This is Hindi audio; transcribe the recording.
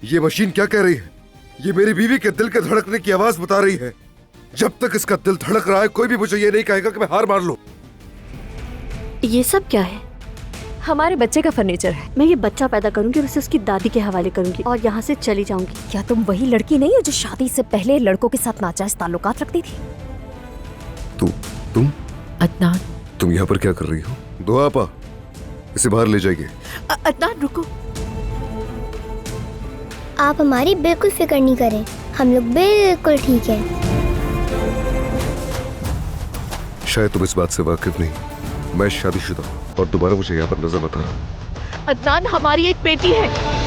ये मशीन क्या कह रही है? ये मेरी बीवी के दिल के धड़कने की आवाज बता रही है। जब तक इसका दिल धड़क रहा है, कोई भी मुझे ये नहीं कहेगा कि मैं हार मान लूं। ये सब क्या है? हमारे बच्चे का फर्नीचर है। मैं ये बच्चा पैदा करूंगी और उसे उसकी दादी के हवाले करूंगी और यहाँ से चली जाऊंगी। क्या तुम वही लड़की नहीं हो जो शादी से पहले लड़कों के साथ नाजायज ताल्लुकात रखती थी? तुम अदनान, तुम यहाँ पर क्या कर रही हो? दो आपा, इसे बाहर ले जाइए। अदनान रुको। आप हमारी बिल्कुल फिक्र नहीं करें, हम लोग बिल्कुल ठीक हैं। शायद तुम इस बात से वाकिफ नहीं, मैं शादीशुदा हूँ और दोबारा मुझे यहाँ पर नजर मत आना। अदनान, हमारी एक बेटी है।